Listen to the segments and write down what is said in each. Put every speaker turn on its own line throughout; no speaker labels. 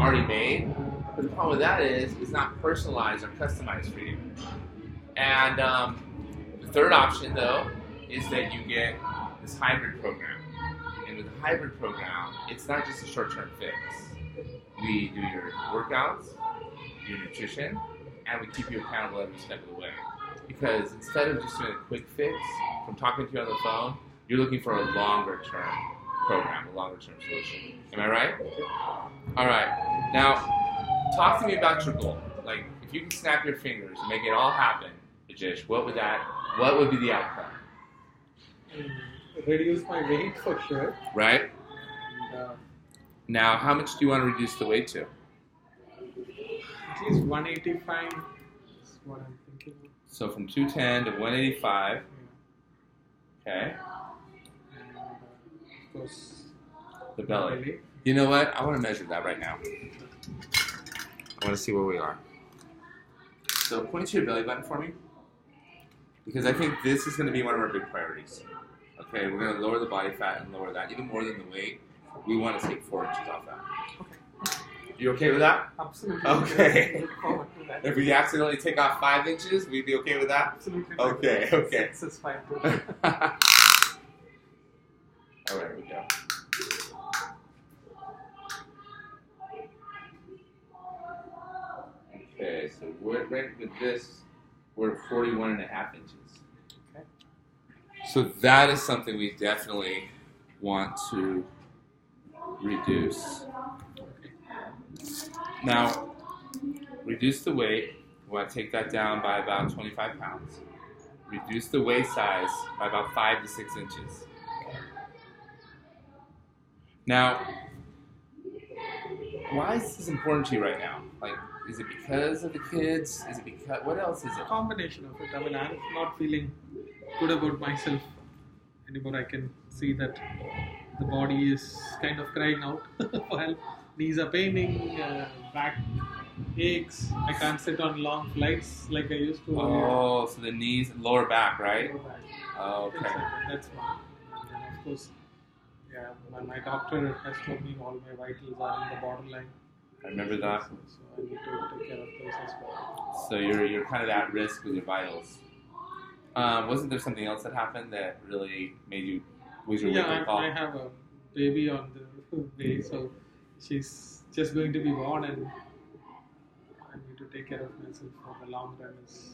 already made. But the problem with that is it's not personalized or customized for you. And the third option, though, is that you get this hybrid program. And with the hybrid program, it's not just a short-term fix. We do your workouts, your nutrition, and we keep you accountable every step of the way. Because instead of just doing a quick fix from talking to you on the phone, you're looking for a longer-term program, a longer-term solution. Am I right? All right. Now, talk to me about your goal. Like, if you can snap your fingers and make it all happen, Bijesh, what would be the outcome?
Reduce my weight for sure.
Right.
And,
now, how much do you want to reduce the weight to?
at least 185 is what I'm thinking of.
So from 210 to 185.
Yeah.
Okay.
And of course,
The belly. You know what? I want to measure that right now. I want to see where we are. So point to your belly button for me. Because I think this is going to be one of our big priorities. Okay, we're going to lower the body fat and lower that, even more than the weight. We want to take 4 inches off that.
Okay.
You okay with that?
Absolutely.
Okay.
Look forward to that.
If we accidentally take off 5 inches, we'd be okay with that?
Absolutely.
Okay, okay.
6 is fine.
All right, we go. Okay, so we're right with this, we're at 41.5 inches.
Okay.
So that is something we definitely want to reduce. Now, reduce the weight. We want to take that down by about 25 pounds. Reduce the waist size by about 5 to 6 inches. Now, why is this important to you right now? Like, is it because of the kids? Is it because, what else is
A
it?
combination of it. I mean, I'm not feeling good about myself anymore. I can see that the body is kind of crying out for help. Knees are paining, back aches. I can't sit on long flights like I used to.
Oh, so the knees, lower back, right?
Lower back.
Oh, okay.
Exactly. That's one. And of course, yeah, my doctor has told me all my vitals are in the borderline.
I remember that.
So I need to take care of those as well.
So you're kind of at risk with your vitals. Wasn't there something else that happened that really made you, was your wake-up call?
I have a baby on the way, so she's just going to be born, and I need to take care of myself for the long run. Is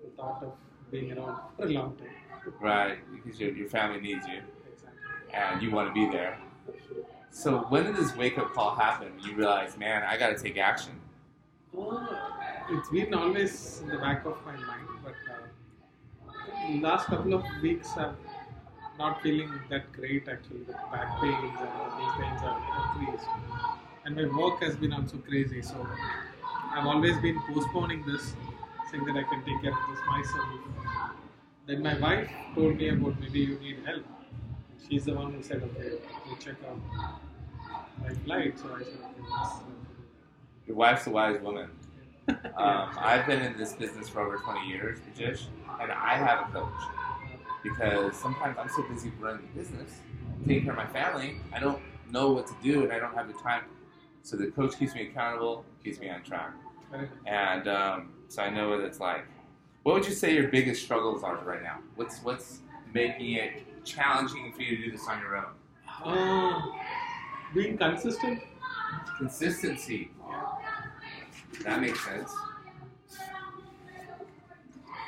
the thought of being around for a long time.
Right, because your family needs you,
Exactly.
and you want to be there. So when did this wake-up call happen? You realize, man, I got to take action.
It's been always in the back of my mind, but the last couple of weeks I'm not feeling that great actually. The back pains and knee pains have increased. And my work has been also crazy, so I've always been postponing this, saying that I can take care of this myself. Then my wife told me about maybe you need help. She's the one who said, okay, you check out my flight. So I said, okay, let's
Your wife's a wise woman. I've been in this business for over 20 years, Bijesh, and I have a coach. Because sometimes I'm so busy running the business, taking care of my family, I don't know what to do and I don't have the time. So the coach keeps me accountable, keeps me on track. And so I know what it's like. What would you say your biggest struggles are right now? What's making it challenging for you to do this on your own?
Being consistent.
Consistency. That makes sense.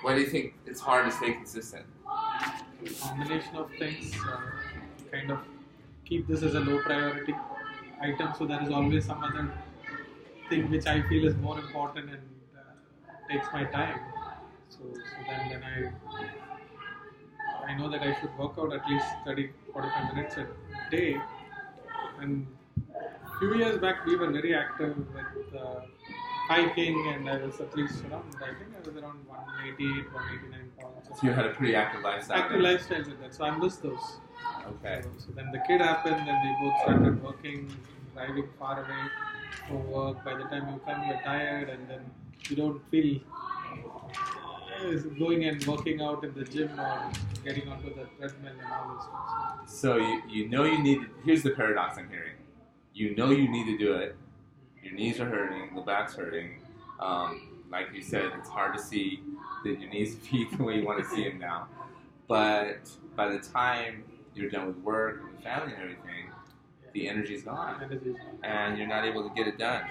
Why do you think it's hard to stay consistent?
A combination of things, kind of keep this as a low priority item, so there is always some other thing which I feel is more important and takes my time. So then I know that I should work out at least 30-45 minutes a day. And a few years back we were very active with hiking, and I was at least around, I think I was around 188, 189 pounds.
So you had a pretty active lifestyle.
Active lifestyle with that, so I missed those.
Okay.
So then the kid happened, and we both started working, driving far away from work. By the time you come, you're tired, and then you don't feel going and working out in the gym or getting onto the treadmill and all those stuff.
So you know you need to, here's the paradox I'm hearing. You know you need to do it. your knees are hurting, the back's hurting. Like you said, it's hard to see that your knees and feet the way you want to see them now. But by the time you're done with work and with family and everything, the energy's gone, and you're not able to get it done.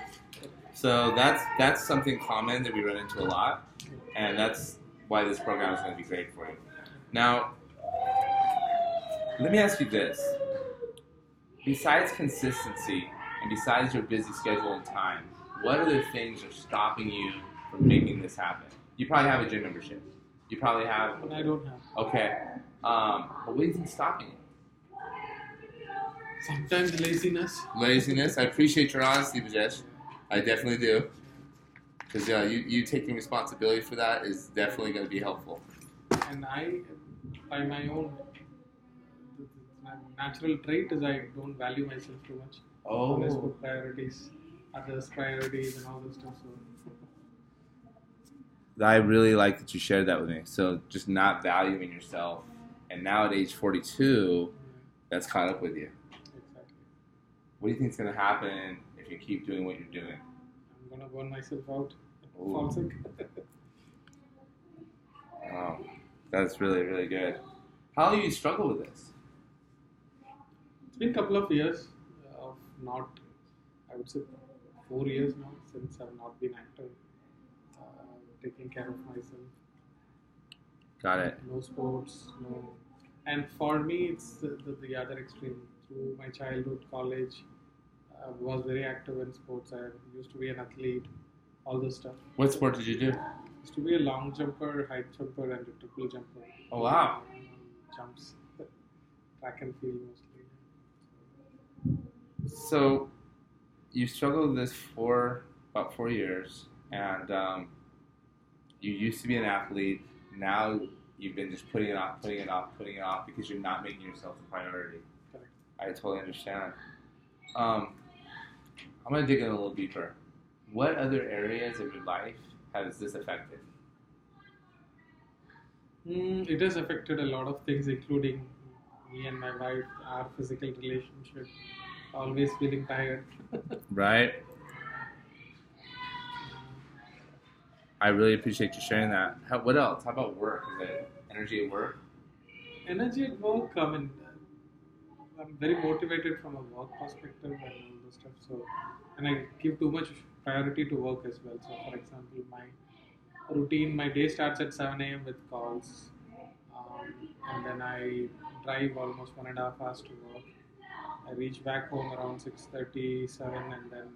So that's something common that we run into a lot, and that's why this program is going to be great for you. Now, let me ask you this. Besides consistency and besides your busy schedule and time, what other things are stopping you from making this happen? You probably have a gym membership. You probably have...
I don't have.
Okay. But what do you think's stopping you?
Sometimes laziness.
Laziness? I appreciate your honesty, Bijesh. I definitely do. Because you taking responsibility for that is definitely going to be helpful.
And I, by my own natural trait, is I don't value myself too much.
Oh.
Always put priorities, others' priorities, and all this stuff. So
I really like that you shared that with me. So just not valuing yourself. And now at age 42, that's caught up with you.
Exactly.
What do you think is going to happen if you keep doing what you're doing?
I'm going to burn myself out.
Ooh.
Fall sick.
Wow. That's really, really good. How do you struggle with this?
It's been a couple of years of not, I would say 4 years now since I've not been active, taking care of myself.
Got it.
No sports, no. And for me, it's the other extreme. Through my childhood, college, I was very active in sports. I used to be an athlete, all this stuff.
What sport did you do?
Used to be a long jumper, height jumper, and a triple jumper.
Oh, wow.
Jumps, track and field mostly.
So you struggled with this for about 4 years, and you used to be an athlete. Now you've been just putting it off because you're not making yourself a priority.
Correct.
I totally understand. I'm going to dig in a little deeper. What other areas of your life has this affected?
It has affected a lot of things, including me and my wife, our physical relationship, always feeling tired.
Right. I really appreciate you sharing that. What else? How about work? Is it energy at work?
Energy at work, I mean, I'm very motivated from a work perspective and all this stuff. So, and I give too much priority to work as well. So, for example, my routine, my day starts at 7 a.m. with calls, and then I drive almost 1.5 hours to work. I reach back home around 6:37, and then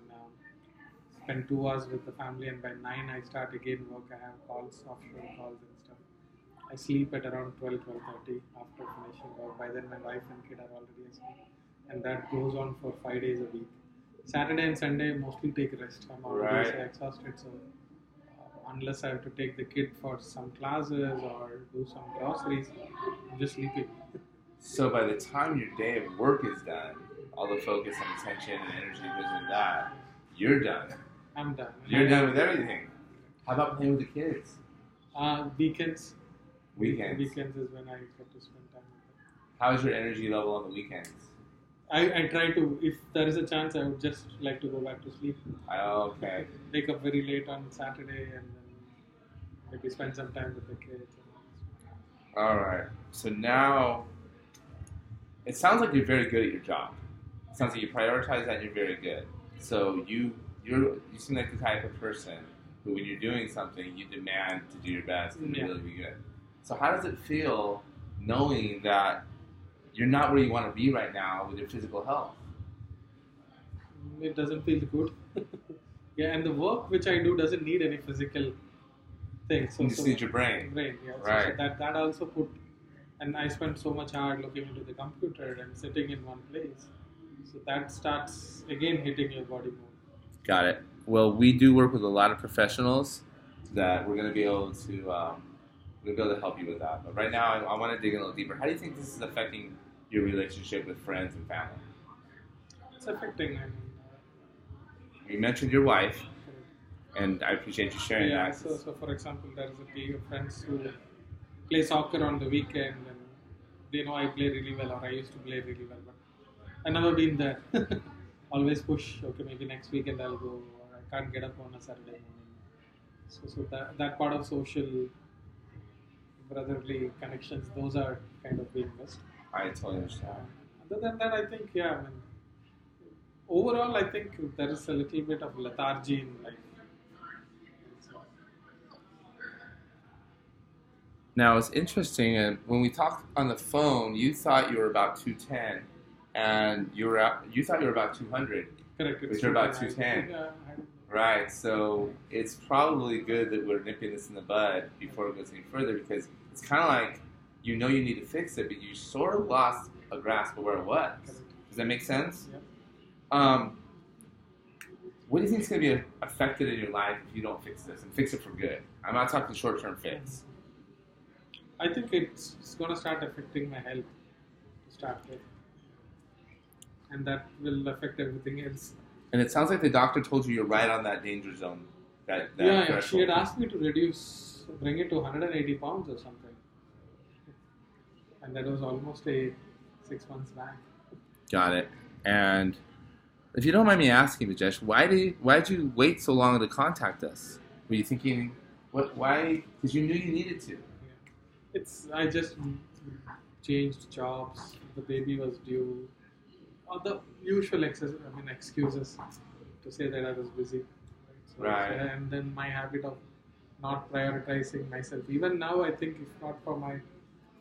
spend 2 hours with the family, and by 9 I start again work. I have calls, offshore calls and stuff. I sleep at around 12:30 after finishing work. By then my wife and kid are already asleep, and that goes on for 5 days a week. Saturday and Sunday mostly take rest. I'm already so exhausted, so unless I have to take the kid for some classes or do some groceries, I'm just sleeping.
So by the time your day of work is done, all the focus and attention and energy goes into that, you're done.
I'm done.
You're done with everything. How about playing with the kids?
Weekends.
Weekends.
Weekends is when I get to spend time with them.
How's your energy level on the weekends?
I try to, if there is a chance, I would just like to go back to sleep.
Okay.
Wake up very late on Saturday and then maybe spend some time with the kids.
All right. So now, it sounds like you're very good at your job. It sounds like you prioritize that and you're very good. So you seem like the type of person who, when you're doing something, you demand to do your best and really be good. So how does it feel knowing that you're not where you want to be right now with your physical health?
It doesn't feel good. Yeah, and the work which I do doesn't need any physical things. So,
you just need your brain.
Yeah.
Right.
So that also put, and I spent so much hours looking into the computer and sitting in one place. So that starts again hitting your body more.
Got it. Well, we do work with a lot of professionals that we're going to be able to help you with that. But right now, I want to dig in a little deeper. How do you think this is affecting your relationship with friends and family?
It's affecting.
You mentioned your wife, and I appreciate you sharing that.
So for example, there is a team of friends who play soccer on the weekend, and they know I play really well, or I used to play really well, but I've never been there. always push. Okay, maybe next weekend I'll go. Or I can't get up on a Saturday morning. So that part of social brotherly connections, those are kind of being missed.
I totally understand.
Other than that, I think I mean, overall, I think there is a little bit of lethargy in life. So,
Now it's interesting, and when we talked on the phone, you thought you were about 210, and you thought you were about 200,
correct.
but you're about 210.
Yeah,
Right, so it's probably good that we're nipping this in the bud before it goes any further, because it's kind of like you need to fix it, but you sort of lost a grasp of where it was. Does that make sense?
Yeah.
What do you think is going to be affected in your life if you don't fix this and fix it for good? I'm not talking short-term fix.
I think it's going to start affecting my health to start with, and that will affect everything else.
And it sounds like the doctor told you you're right on that danger zone. That
Yeah,
threshold.
she had asked me to bring it to 180 pounds or something, and that was almost 6 months back.
Got it. And if you don't mind me asking, Bijesh, why did you wait so long to contact us? Were you thinking, why? Because you knew you needed to.
I just changed jobs. The baby was due. All the usual excuses to say that I was busy.
Right.
And then my habit of not prioritizing myself. Even now, I think if not for my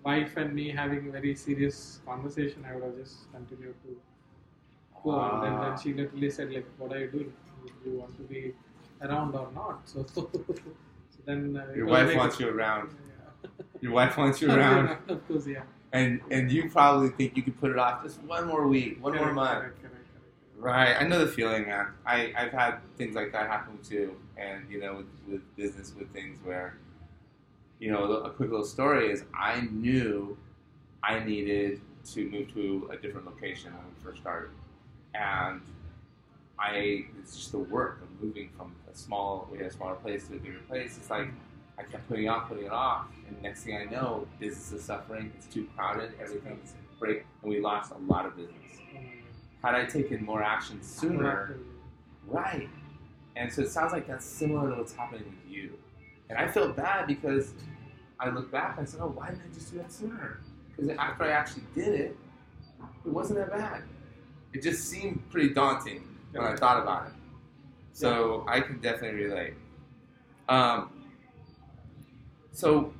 wife and me having a very serious conversation, I would have just continued to go on. And then she literally said, like, what are you doing? Do you want to be around or not? So then...
Your wife wants you around.
Yeah.
Your wife wants you around.
Of course, yeah.
And you probably think you could put it off just one more week, one more month.
Correct.
Right, I know the feeling, man. I've had things like that happen too, and with business, with things where, a quick little story is I knew I needed to move to a different location when we first started, and it's just the work of moving from we had a smaller place to a bigger place. It's like I kept putting it off, and next thing I know, business is suffering. It's too crowded. Everything's break, and we lost a lot of business. Had I taken more action sooner, right? And so it sounds like that's similar to what's happening with you. And I felt bad because I look back and I said, "Oh, why didn't I just do that sooner?" Because after I actually did it, it wasn't that bad. It just seemed pretty daunting when I thought about it. So I can definitely relate. So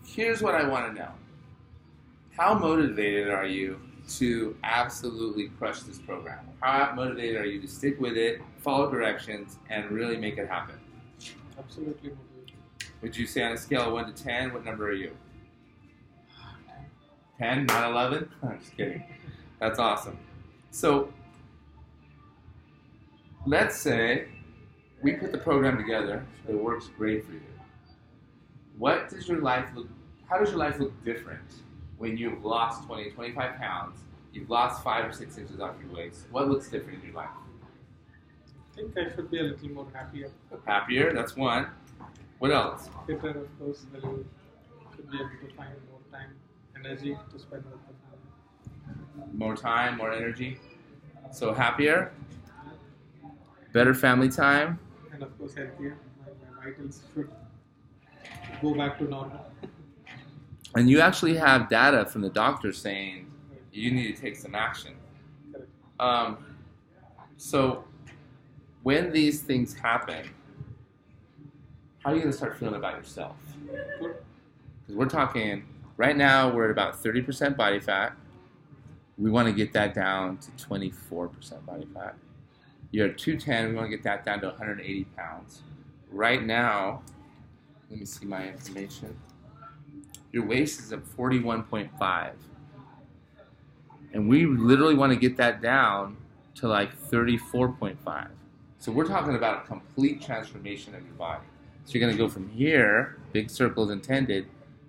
here's what I want to know. How motivated are you to absolutely crush this program? How motivated are you to stick with it, follow directions, and really make it happen?
Absolutely motivated.
Would you say on a scale of 1 to 10, what number are you? 10, not 11? I'm just kidding. That's awesome. So let's say we put the program together. It works great for you. How does your life look different when you've lost 20, 25 pounds, you've lost 5 or 6 inches off your waist? What looks different in your life?
I think I should be a little more happier.
Happier, that's one. What else?
Fitter, of course. Should be able to find more time, energy to spend with the family.
More time, more energy. So happier, better family time.
And of course healthier. My vitals should go back to normal.
And you actually have data from the doctor saying you need to take some action.
Correct.
So when these things happen, how are you going to start feeling about yourself?
Good.
Because we're talking, right now we're at about 30% body fat. We want to get that down to 24% body fat. You're at 210, we want to get that down to 180 pounds. Right now, let me see my information. Your waist is at 41.5. And we literally want to get that down to like 34.5. So we're talking about a complete transformation of your body. So you're going to go from here, big circles intended,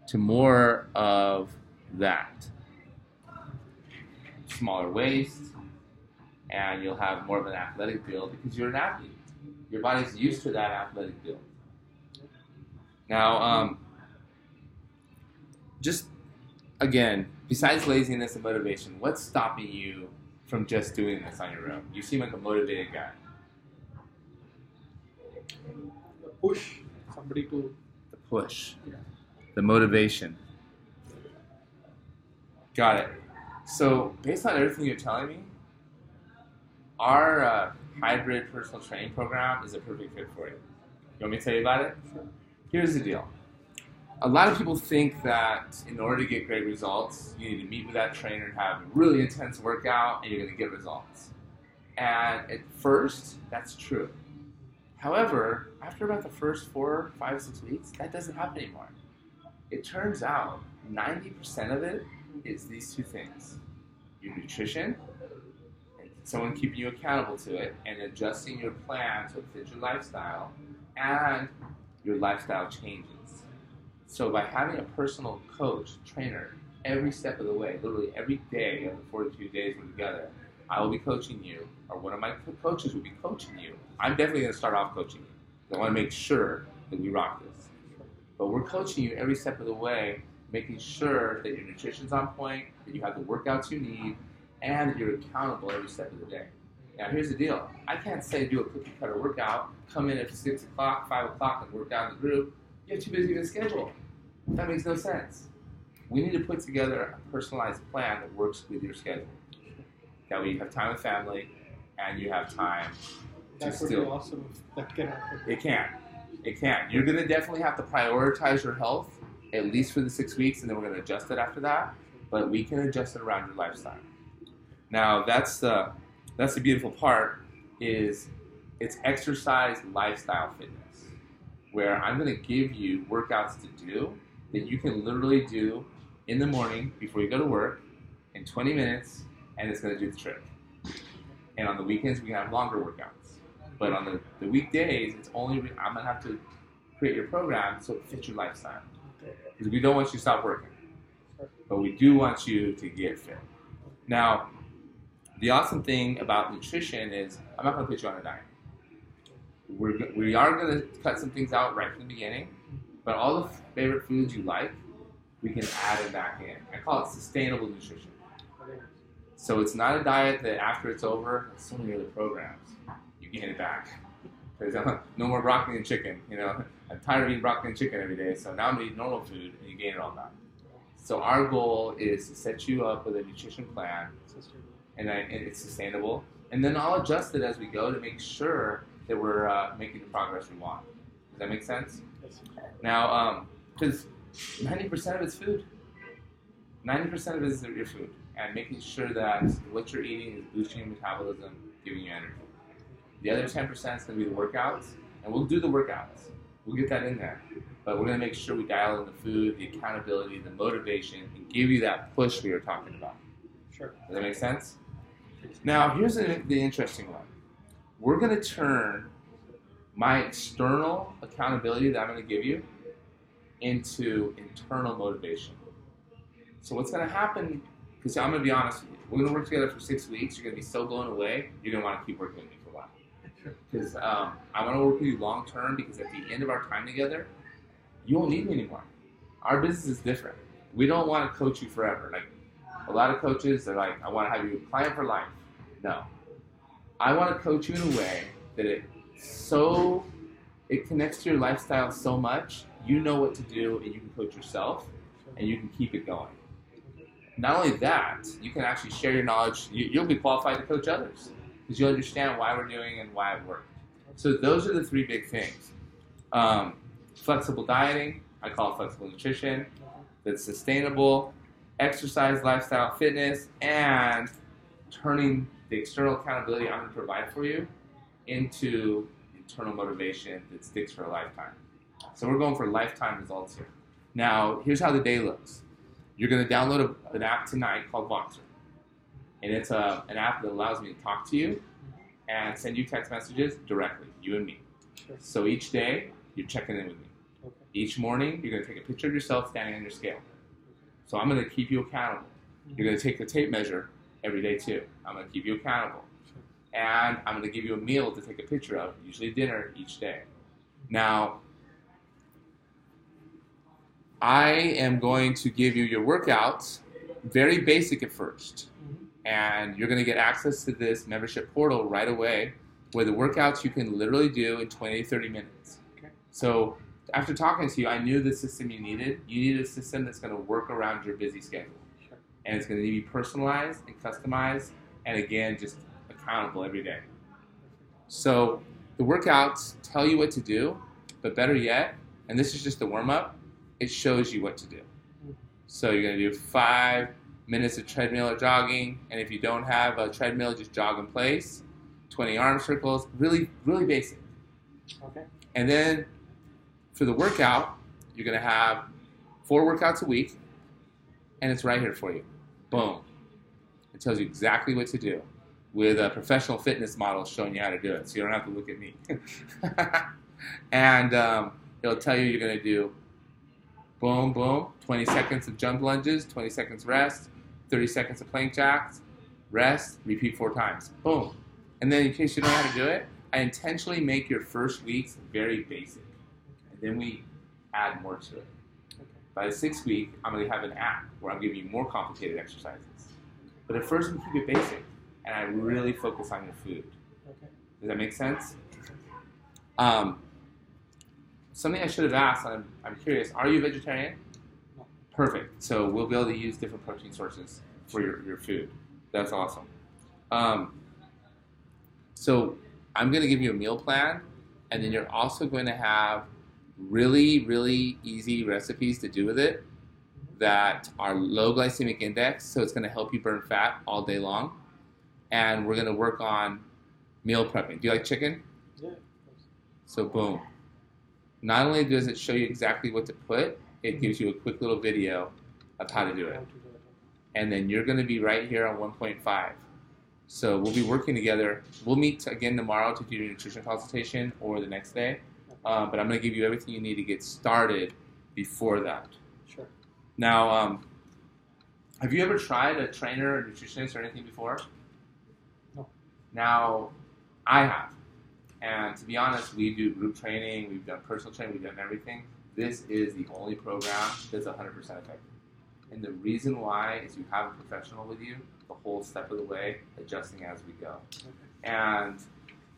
to more of that. Smaller waist, and you'll have more of an athletic build because you're an athlete. Your body's used to that athletic build. Now, just again, besides laziness and motivation, what's stopping you from just doing this on your own? You seem like a motivated guy.
The push somebody to.
The push.
Yeah.
The motivation. Got it. So, based on everything you're telling me, our hybrid personal training program is a perfect fit for you. You want me to tell you about it?
Sure.
Here's the deal. A lot of people think that in order to get great results, you need to meet with that trainer and have a really intense workout and you're going to get results. And at first, that's true. However, after about the first 4, 5, 6 weeks, that doesn't happen anymore. It turns out 90% of it is these two things. Your nutrition, and someone keeping you accountable to it, and adjusting your plan to fit your lifestyle, and your lifestyle changes. So by having a personal coach, trainer, every step of the way, literally every day of the 42 days we're together, I will be coaching you, or one of my coaches will be coaching you. I'm definitely going to start off coaching you. I want to make sure that we rock this. But we're coaching you every step of the way, making sure that your nutrition's on point, that you have the workouts you need, and that you're accountable every step of the day. Now, here's the deal. I can't say do a cookie cutter workout, come in at 6 o'clock, 5 o'clock, and work out in the group. You have too busy of a schedule. That makes no sense. We need to put together a personalized plan that works with your schedule. That way you have time with family, and you have time to
That would be awesome if that can happen.
It can. It can. You're going to definitely have to prioritize your health, at least for the 6 weeks, and then we're going to adjust it after that. But we can adjust it around your lifestyle. Now, that's the beautiful part, is it's exercise, lifestyle, fitness, where I'm going to give you workouts to do that you can literally do in the morning before you go to work in 20 minutes, and it's going to do the trick. And on the weekends, we can have longer workouts. But on the weekdays, it's only I'm going to have to create your program so it fits your lifestyle. Because we don't want you to stop working. But we do want you to get fit. Now, the awesome thing about nutrition is I'm not going to put you on a diet. We are going to cut some things out right from the beginning. But all the favorite foods you like, we can add it back in. I call it sustainable nutrition. So it's not a diet that after it's over, like so many other programs, you gain it back. There's no more broccoli and chicken. You know, I'm tired of eating broccoli and chicken every day, so now I'm eating normal food, and you gain it all back. So our goal is to set you up with a nutrition plan, and it's sustainable. And then I'll adjust it as we go to make sure that we're making the progress we want. Does that make sense?
Yes.
Now, because 90% of it's food. 90% of it is your food. And making sure that what you're eating is boosting your metabolism, giving you energy. The other 10% is going to be the workouts, and we'll do the workouts. We'll get that in there. But we're going to make sure we dial in the food, the accountability, the motivation, and give you that push we were talking about.
Sure.
Does that make sense? Now, here's the interesting one. We're going to turn my external accountability that I'm going to give you into internal motivation. So what's going to happen, because I'm going to be honest with you, we're going to work together for 6 weeks. You're going to be so blown away, you're going to want to keep working with me for a while. Because I want to work with you long term, because at the end of our time together, you won't need me anymore. Our business is different. We don't want to coach you forever. Like a lot of coaches, they're like, I want to have you a client for life. No. I want to coach you in a way that it connects to your lifestyle so much, you know what to do, and you can coach yourself, and you can keep it going. Not only that, you can actually share your knowledge. You'll be qualified to coach others because you'll understand why we're doing and why it worked. So those are the 3 big things. Flexible dieting, I call it flexible nutrition, that's sustainable, exercise, lifestyle, fitness, and turning the external accountability I'm going to provide for you into internal motivation that sticks for a lifetime. So we're going for lifetime results here. Now, here's how the day looks. You're going to download an app tonight called Voxer. And it's an app that allows me to talk to you and send you text messages directly, you and me.
Sure.
So each day, you're checking in with me.
Okay.
Each morning, you're going to take a picture of yourself standing on your scale. So I'm going to keep you accountable. You're going to take the tape measure every day too. I'm going to keep you accountable.
Sure.
And I'm going to give you a meal to take a picture of, usually dinner each day. Now, I am going to give you your workouts, very basic at first. and you're going to get access to this membership portal right away where the workouts you can literally do in 20 to 30 minutes.
Okay.
So after talking to you, I knew the system you needed. You needed a system that's going to work around your busy schedule.
Sure.
And it's going to be personalized and customized, and again, just accountable every day. So the workouts tell you what to do, but better yet, and this is just the warm-up, it shows you what to do. So you're going to do 5 minutes of treadmill or jogging, and if you don't have a treadmill, just jog in place, 20 arm circles, really, really basic.
Okay.
And then for the workout, you're going to have 4 workouts a week, and it's right here for you. Boom. It tells you exactly what to do with a professional fitness model showing you how to do it, so you don't have to look at me. And it'll tell you you're going to do boom, boom, 20 seconds of jump lunges, 20 seconds rest, 30 seconds of plank jacks, rest, repeat 4 times. Boom. And then in case you don't know how to do it, I intentionally make your first weeks very basic. And then we add more to it.
Okay.
By the 6th week, I'm going to have an app where I'm giving you more complicated exercises. But at first, we keep it basic, and I really focus on your food.
Okay.
Does that make sense? Something I should have asked, I'm curious, are you a vegetarian?
No.
Perfect. So we'll be able to use different protein sources for your food. That's awesome. So I'm going to give you a meal plan, and then you're also going to have really, really easy recipes to do with it that are low glycemic index, so it's going to help you burn fat all day long. And we're going to work on meal prepping. Do you like chicken?
Yeah, of course.
So boom. Not only does it show you exactly what to put, it gives you a quick little video of how to do it. And then you're going to be right here on 1.5. So we'll be working together. We'll meet again tomorrow to do your nutrition consultation or the next day. But I'm going to give you everything you need to get started before that.
Sure.
Now, have you ever tried a trainer or nutritionist or anything before?
No.
Now, I have. And to be honest, we do group training, we've done personal training, we've done everything. This is the only program that's 100% effective. And the reason why is you have a professional with you the whole step of the way, adjusting as we go.
Okay.
And,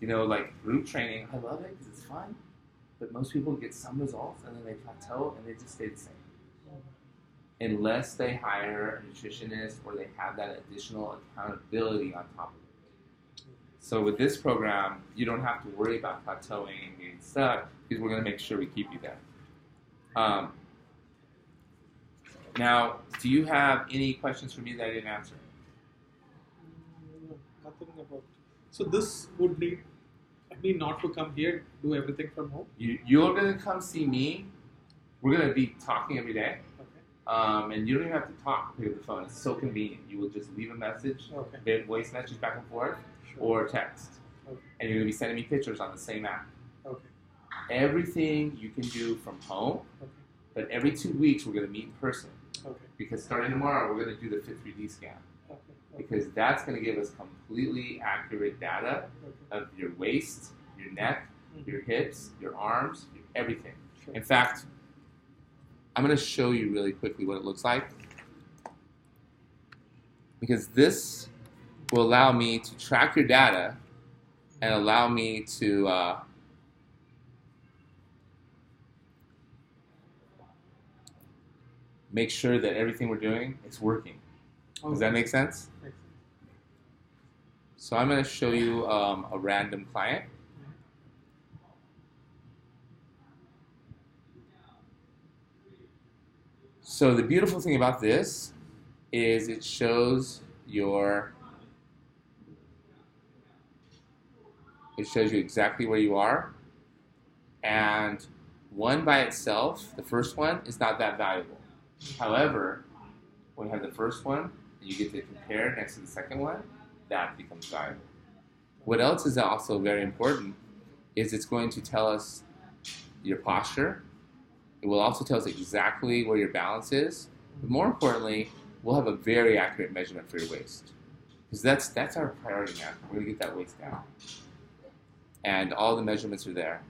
you know, like group training, I love it because it's fun, but most people get some results and then they plateau and they just stay the same. Unless they hire a nutritionist or they have that additional accountability on top of it. So with this program, you don't have to worry about plateauing and getting stuck because we're going to make sure we keep you there. Now, do you have any questions for me that I didn't answer?
No, nothing about. So this would need me not to come here, do everything from home?
You're going to come see me. We're going to be talking every day.
Okay.
And you don't even have to talk through the phone. It's so convenient. You will just leave a message,
Okay.
voice message back and forth,
Sure.
or text.
Okay.
And you're going to be sending me pictures on the same app.
Okay.
Everything you can do from home,
Okay.
but every 2 weeks we're going to meet in person.
Okay.
Because starting tomorrow, we're going to do the Fit 3D scan.
Okay.
Because that's going to give us completely accurate data
Okay.
of your waist, your neck, your hips, your arms, everything.
Sure.
In fact, I'm going to show you really quickly what it looks like. Because this will allow me to track your data and allow me to make sure that everything we're doing is working. Does that make sense?
Makes sense.
So I'm going to show you a random client. So the beautiful thing about this is it shows you exactly where you are. And one by itself, the first one, is not that valuable. However, when you have the first one, and you get to compare next to the second one, that becomes valuable. What else is also very important is it's going to tell us your posture. It will also tell us exactly where your balance is. But more importantly, we'll have a very accurate measurement for your waist. Because that's our priority now. We're going to get that waist down. And all the measurements are there.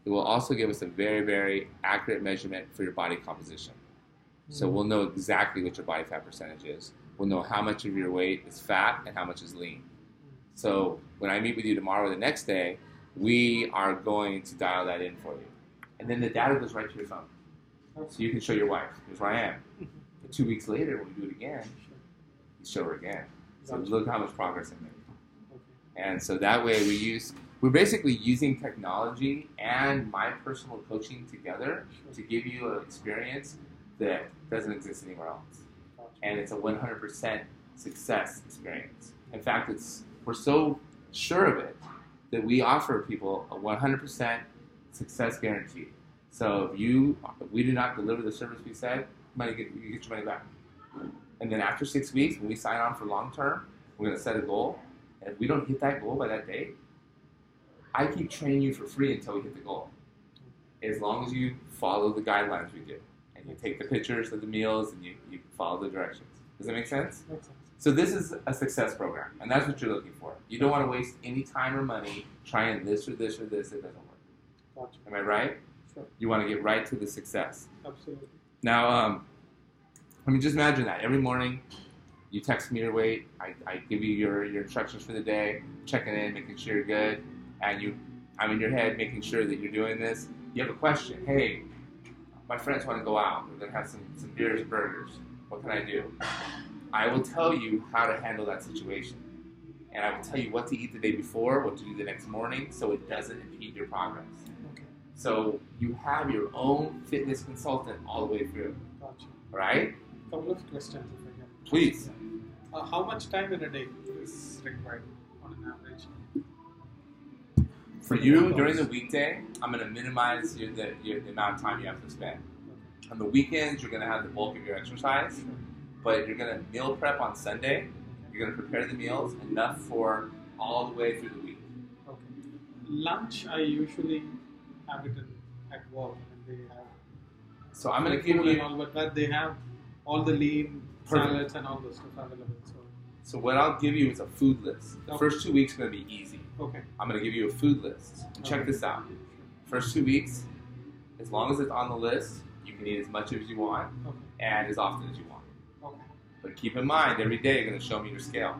It will also give us a very, very accurate measurement for your body composition. So we'll know exactly what your body fat percentage is. will know how much of your weight is fat and how much is lean. So when I meet with you tomorrow or the next day, we are going to dial that in for you. And then the data goes right to your phone. So you can show your wife, here's where I am. But 2 weeks later, when we do it again, you show her again. So look how much progress I made. And so that way we're basically using technology and my personal coaching together to give you an experience that doesn't exist anywhere else. And it's a 100% success experience. In fact, we're so sure of it that we offer people a 100% success guarantee. So if we do not deliver the service we said, you get your money back. And then after 6 weeks, when we sign on for long term, we're going to set a goal. And if we don't hit that goal by that date, I keep training you for free until we hit the goal. As long as you follow the guidelines we do. And you take the pictures of the meals and you follow the directions. Does that make sense?
Makes sense.
So this is a success program, and that's what you're looking for. You don't want to waste any time or money trying this or this or this. It doesn't work.
Gotcha.
Am I right?
Sure.
You want to get right to the success.
Absolutely.
Now, just imagine that. Every morning, you text me your weight. I give you your instructions for the day, checking in, making sure you're good, and I'm in your head making sure that you're doing this. You have a question. Hey, my friends want to go out. We're going to have some beers and burgers. What can I do? I will tell you how to handle that situation. And I will tell you what to eat the day before, what to do the next morning, so it doesn't impede your progress.
Okay.
So you have your own fitness consultant all the way through.
Gotcha.
Right?
A couple of questions if I can.
Please.
How much time in a day is required on an average?
For you, during the weekday, I'm going to minimize the amount of time you have to spend.
Okay.
On the weekends, you're going to have the bulk of your exercise.
Sure.
But you're going to meal prep on Sunday. You're going to prepare the meals enough for all the way through the week.
Okay. Lunch, I usually have it at work, and they have.
So I'm going to give you.
But they have all the lean salads and all the stuff available.
So what I'll give you is a food list. The first 2 weeks are going to be easy.
Okay.
I'm going to give you a food list. And check this out. First 2 weeks, as long as it's on the list, you can eat as much as you want and as often as you want.
Okay.
But keep in mind, every day you're going to show me your scale.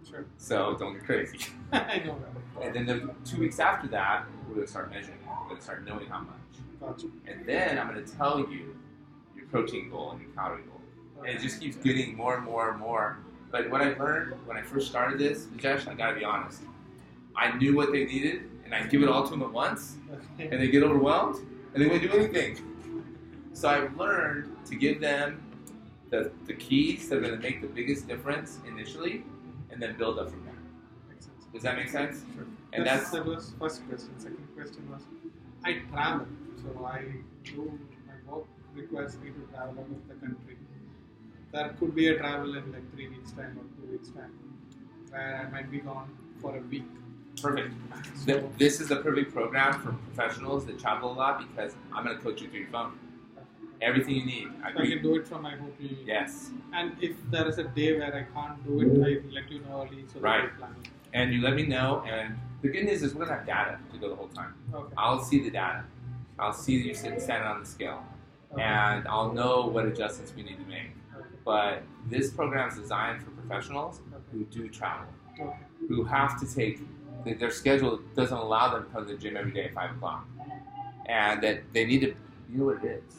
Sure.
So don't get crazy.
I know that.
And then the 2 weeks after that, we're going to start measuring. We're going to start knowing how much.
Gotcha.
And then I'm going to tell you your protein goal and your calorie goal. And it just keeps getting more and more and more. But what I learned when I first started this, Bijesh, I got to be honest, I knew what they needed, and I give it all to them at once, and they get overwhelmed, and they won't do anything. So I've learned to give them the keys that are going to make the biggest difference initially, and then build up from there.
Makes sense.
Does that make sense?
Sure.
And
that was first question. Second question was, I travel, so my work requires me to travel out of the country. There could be a travel in like 3 weeks time or 2 weeks time, where I might be gone for a week.
Perfect.
So,
this is the perfect program for professionals that travel a lot because I'm going to coach you through your phone. Everything you need.
I can do it from my hotel.
Yes.
And if there is a day where I can't do it, I will let you know early so that I plan it.
And you let me know. And the good news is we're going to have data to go the whole time.
Okay.
I'll see the data. I'll see that you're standing on the scale. Okay. And I'll know what adjustments we need to make. Okay. But this program is designed for professionals who do travel. Okay. Who have to take, their schedule doesn't allow them to come to the gym every day at 5 o'clock. And that they need to, you know what it is?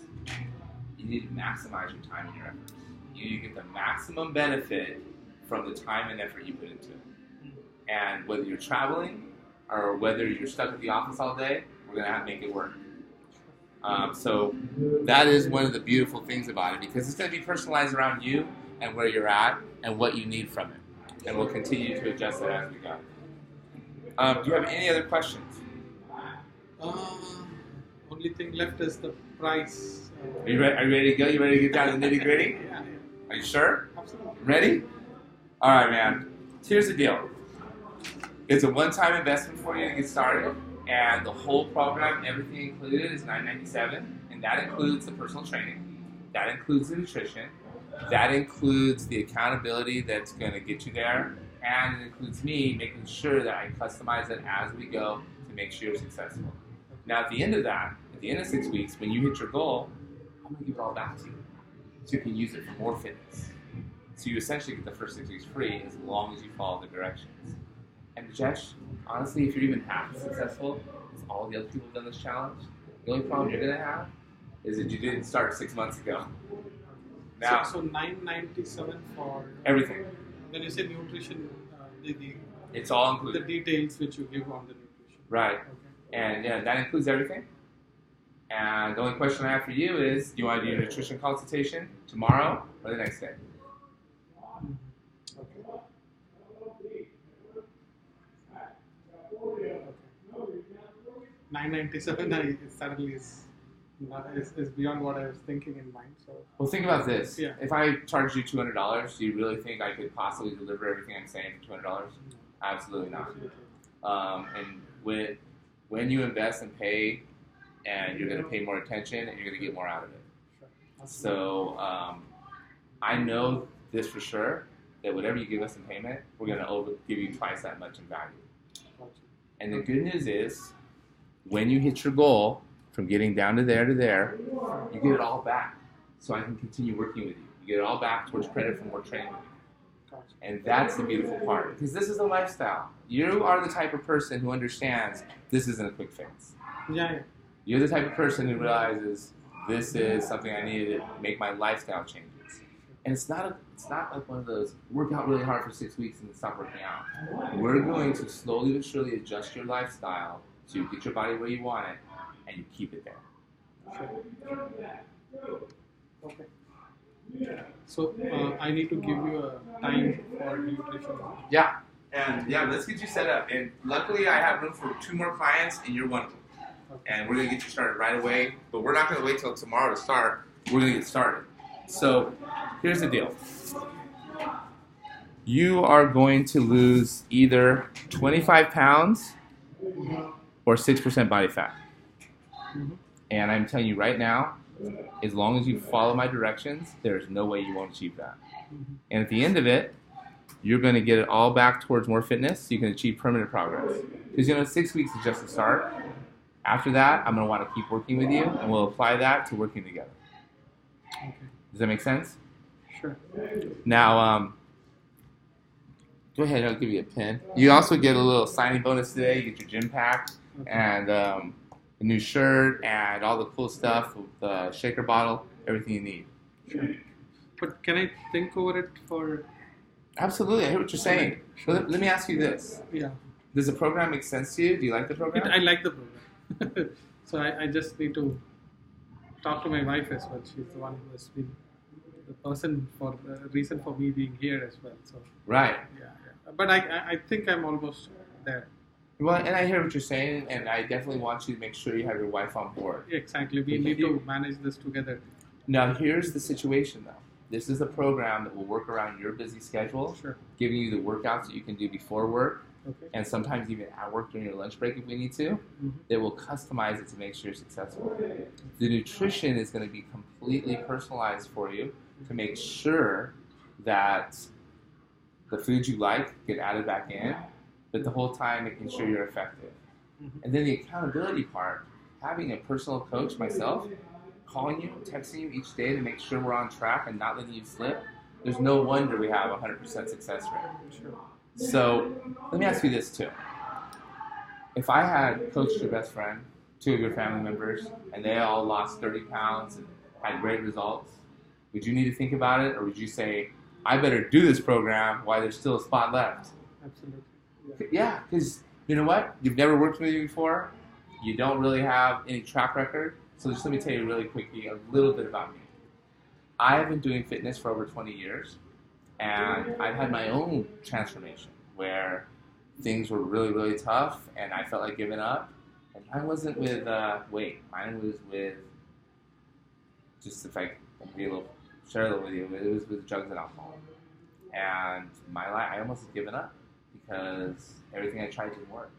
You need to maximize your time and your efforts. You get the maximum benefit from the time and effort you put into it. And whether you're traveling or whether you're stuck at the office all day, we're going to have to make it work. So that is one of the beautiful things about it because it's going to be personalized around you and where you're at and what you need from it. And we'll continue to adjust that as we go. Do you have any other questions?
Only thing left is the price.
Are you ready to go? You ready to get down to the nitty gritty?
Yeah.
Are you sure?
Absolutely.
Ready? All right, man. Here's the deal. It's a one-time investment for you to get started, and the whole program, everything included, is $997, and that includes the personal training, that includes the nutrition, that includes the accountability that's going to get you there, and it includes me making sure that I customize it as we go to make sure you're successful. Now, at the end of that, at the end of 6 weeks, when you hit your goal, I'm going to give it all back to you so you can use it for more fitness, So you essentially get the first 6 weeks free as long as you follow the directions. And Bijesh, honestly, if you're even half as successful as all the other people who've done this challenge, the only problem you're going to have is that you didn't start 6 months ago. Now,
so $997 for
everything.
When you say nutrition,
It's all
the
included.
details which you give on the nutrition.
Right.
Okay.
And yeah, that includes everything. And the only question I have for you is, do you want to do your nutrition consultation tomorrow or the next day?
Okay. $997 suddenly is beyond what I was thinking in mind. So
Well, think about this.
Yeah.
If I charged you $200, do you really think I could possibly deliver everything I'm saying for $200? Absolutely not. And when you invest and pay, and you're going to pay more attention, and you're going to get more out of it.
Sure.
So I know this for sure, that whatever you give us in payment, we're going to give you twice that much in value.
Gotcha.
And the good news is, when you hit your goal, from getting down to there, you get it all back. So I can continue working with you. You get it all back towards credit for more training with you.
Gotcha.
And that's the beautiful part. Because this is a lifestyle. You are the type of person who understands this isn't a quick fix.
Yeah.
You're the type of person who realizes this is something I need to make my lifestyle changes. And it's not like one of those work out really hard for 6 weeks and then stop working out. We're going to slowly but surely adjust your lifestyle to get your body where you want it, and you keep it there.
Sure. Okay. So I need to give you a time for nutrition.
Yeah. And yeah, let's get you set up. And luckily I have room for 2 more clients, and you're one of them.
Okay.
And we're going to get you started right away. But we're not going to wait till tomorrow to start. We're going to get started. So here's the deal. You are going to lose either 25 pounds or 6% body fat.
Mm-hmm.
And I'm telling you right now, as long as you follow my directions, there's no way you won't achieve that.
Mm-hmm.
And at the end of it, you're going to get it all back towards more fitness so you can achieve permanent progress. Because 6 weeks is just the start. After that, I'm going to want to keep working with you, and we'll apply that to working together.
Okay.
Does that make sense?
Sure.
Now, go ahead, I'll give you a pin. You also get a little signing bonus today. You get your gym pack and a new shirt and all the cool stuff, the shaker bottle, everything you need.
Sure. But can I think over it for...
Absolutely, I hear what you're saying.
Sure.
Let me ask you this.
Yeah.
Does the program make sense to you? Do you like the program?
I like the program. So I just need to talk to my wife as well. She's the one who has been the person for the reason for me being here as well. So
Right.
yeah. But I think I'm almost there.
Well, and I hear what you're saying, and I definitely want you to make sure you have your wife on board.
Exactly. We need to manage this together.
Now, here's the situation, though. This is a program that will work around your busy schedule,
Sure.
giving you the workouts that you can do before work,
Okay.
and sometimes even at work during your lunch break if we need to.
Mm-hmm.
That will customize it to make sure you're successful. The nutrition is going to be completely personalized for you to make sure that the foods you like get added back in, but the whole time making sure you're effective.
Mm-hmm.
And then the accountability part, having a personal coach, myself, calling you, texting you each day to make sure we're on track and not letting you slip, there's no wonder we have a 100% success rate.
Sure.
So let me ask you this too. If I had coached your best friend, 2 of your family members, and they all lost 30 pounds and had great results, would you need to think about it, or would you say, I better do this program while there's still a spot left?
Absolutely.
Yeah, because you know what? You've never worked with me before. You don't really have any track record. So just let me tell you really quickly a little bit about me. I have been doing fitness for over 20 years, and I've had my own transformation where things were really, really tough, and I felt like giving up. And mine wasn't with weight. Mine was with, just if I can share a little with you, it was with drugs and alcohol. And my life, I almost had given up because everything I tried didn't work.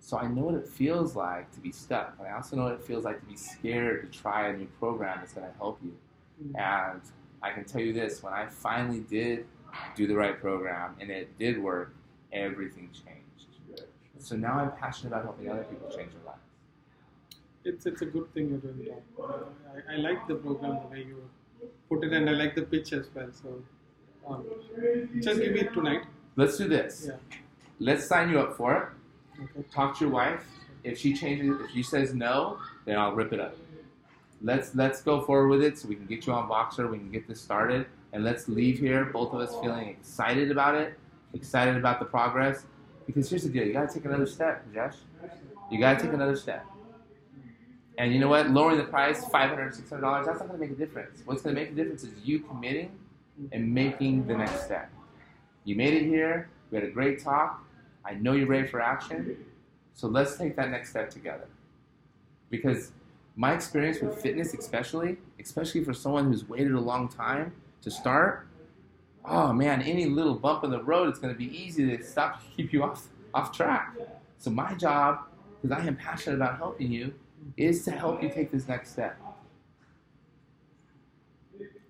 So I know what it feels like to be stuck, and I also know what it feels like to be scared to try a new program that's going to help you.
Mm-hmm.
And I can tell you this, when I finally did do the right program and it did work, everything changed. So now I'm passionate about helping other people change their lives.
It's a good thing you're doing that. I like the program the way you put it, and I like the pitch as well. So Just give me tonight.
Let's do this.
Yeah.
Let's sign you up for it.
Okay.
Talk to your wife. If she changes, if she says no, then I'll rip it up. Let's go forward with it so we can get you on Voxer. We can get this started, and let's leave here, both of us feeling excited about it, excited about the progress. Because here's the deal: you gotta take another step, Bijesh. You gotta take another step. And you know what? Lowering the price, $500, $600, that's not gonna make a difference. What's gonna make a difference is you committing and making the next step. You made it here. We had a great talk. I know you're ready for action. So let's take that next step together. Because my experience with fitness, especially for someone who's waited a long time to start, oh man, any little bump in the road, it's going to be easy to keep you off track. So my job, because I am passionate about helping you, is to help you take this next step.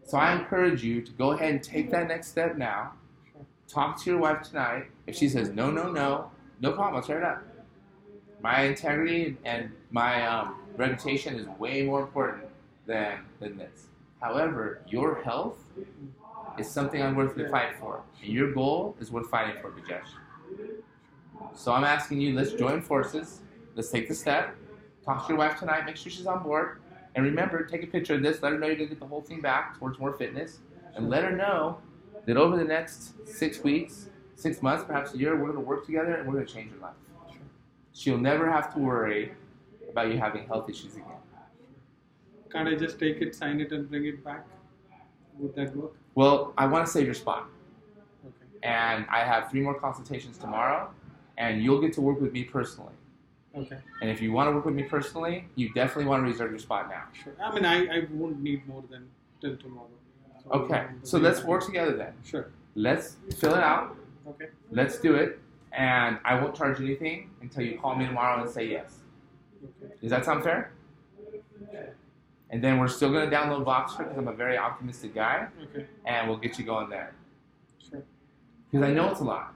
So I encourage you to go ahead and take that next step now. Talk to your wife tonight. If she says no problem, I'll tear it up. My integrity and my reputation is way more important than this. However, your health is something I'm worth to fight for. And your goal is worth fighting for, Bijesh. So I'm asking you, let's join forces. Let's take the step. Talk to your wife tonight. Make sure she's on board. And remember, take a picture of this. Let her know you're going to get the whole thing back towards more fitness. And let her know that over the next 6 weeks, 6 months, perhaps a year, we're going to work together and we're going to change your life. She'll never have to worry about you having health issues again.
Can't I just take it, sign it, and bring it back? Would that work?
Well, I want to save your spot.
Okay.
And I have 3 more consultations tomorrow, and you'll get to work with me personally.
Okay.
And if you want to work with me personally, you definitely want to reserve your spot now.
Sure. I mean, I won't need more than till tomorrow. So
Okay. So let's work together then.
Sure.
Let's fill it out.
Okay.
Let's do it. And I won't charge anything until you call me tomorrow and say yes.
Okay.
Does that sound fair? And then we're still going to download Voxer because I'm a very optimistic guy.
Okay.
And we'll get you going there.
Sure.
Because I know it's a lot.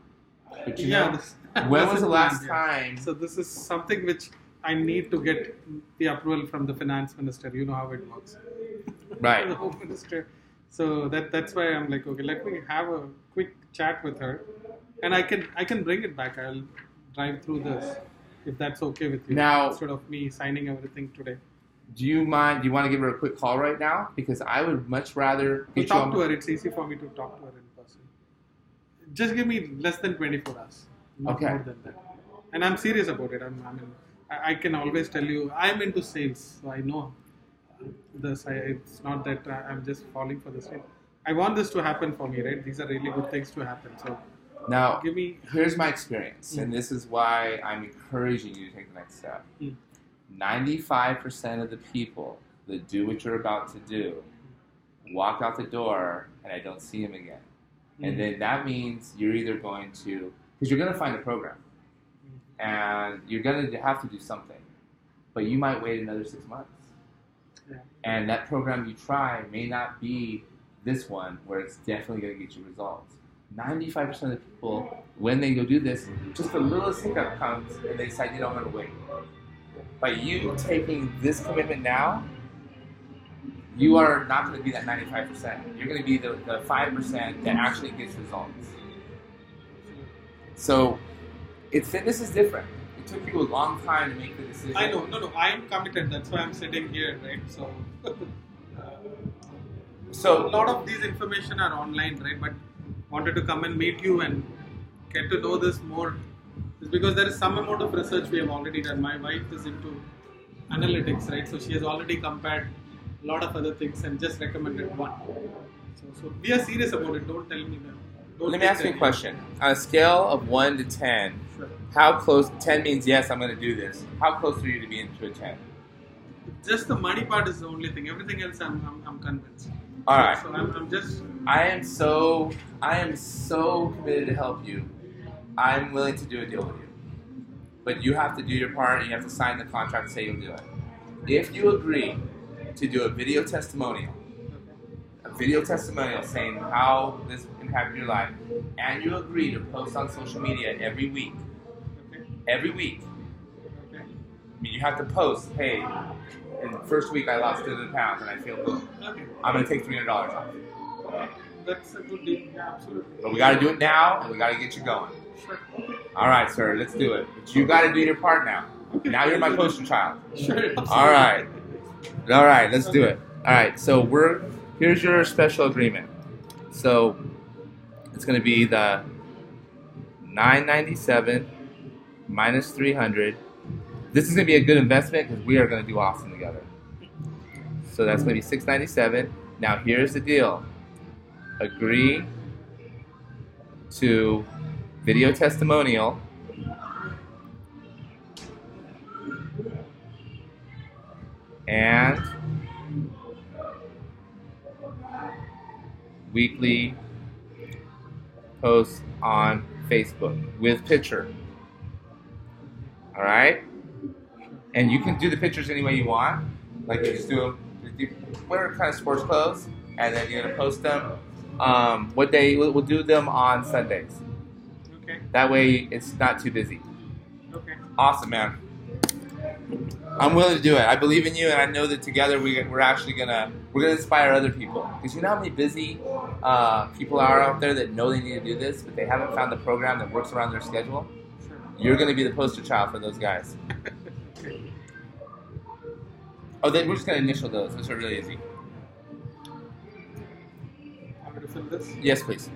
But you
Yeah,
know, when was the last time?
So this is something which I need to get the approval from the finance minister. You know how it works.
Right.
The home minister. So that's why I'm like, okay, let me have a quick chat with her, and I can bring it back. I'll drive through this if that's okay with you.
Now,
instead of me signing everything today.
Do you mind? Do you want to give her a quick call right now? Because I would much rather
To talk to her. It's easy for me to talk to her in person. Just give me less than 24 hours. Not
Okay.
more than that. And I'm serious about it. I can always tell you, I'm into sales, so I know this. It's not that I'm just falling for this. I want this to happen for me, right? These are really good things to happen. So
Now,
give me.
here's my experience, and this is why I'm encouraging you to take the next step. 95% of the people that do what you're about to do walk out the door, and I don't see them again. And then that means you're either going to, because you're going to find a program, and you're going to have to do something, but you might wait another 6 months.
Yeah.
And that program you try may not be this one where it's definitely going to get you results. 95% of the people, when they go do this, just the littlest hiccup comes and they decide you don't want to wait. By you taking this commitment now, you are not going to be that 95%. You're going to be the 5% that actually gets results. So, fitness is different. It took you a long time to make the decision.
I know. No. I'm committed. That's why I'm sitting here, right? So a lot of these information are online, right? But wanted to come and meet you and get to know this more. It's because there is some amount of research we have already done. My wife is into analytics, right? So she has already compared a lot of other things and just recommended one. So we are serious about it. Don't tell me that.
Let me ask you a question. On a scale of 1 to 10,
Sure.
how close, 10 means yes, I'm going to do this. How close are you to being to a 10?
Just the money part is the only thing. Everything else, I'm convinced.
All right.
So I'm just.
I am so committed to help you. I'm willing to do a deal with you. But you have to do your part and you have to sign the contract and say you'll do it. If you agree to do a video testimonial saying how this impacted your life, and you agree to post on social media every week.
Okay.
I mean, you have to post, hey, in the first week I lost 200 pounds and I feel good.
Okay.
I'm going to take $300 off.
That's a good deal. Yeah, absolutely.
But we got to do it now, and we got to get you going.
Sure. Okay.
All right, sir, let's do it. But you got to do your part now. Now you're my poster child.
Sure. Absolutely.
All right. All right, let's do it. All right, so here's your special agreement. So it's going to be the $997 minus $300. This is going to be a good investment because we are going to do awesome together. So that's going to be $697. Now here's the deal. Agree to video testimonial and weekly posts on Facebook with picture. All right? And you can do the pictures any way you want. Like you just do them, you wear kind of sports clothes, and then you're gonna post them. What day? We'll do them on Sundays.
Okay.
That way, it's not too busy.
Okay.
Awesome, man. I'm willing to do it. I believe in you, and I know that together we're actually gonna inspire other people. Because you know how many busy people are out there that know they need to do this, but they haven't found the program that works around their schedule.
Sure.
You're gonna be the poster child for those guys.
Okay.
Oh, then we're just gonna initial those. Those are really easy.
Want me to fill this?
Yes, please.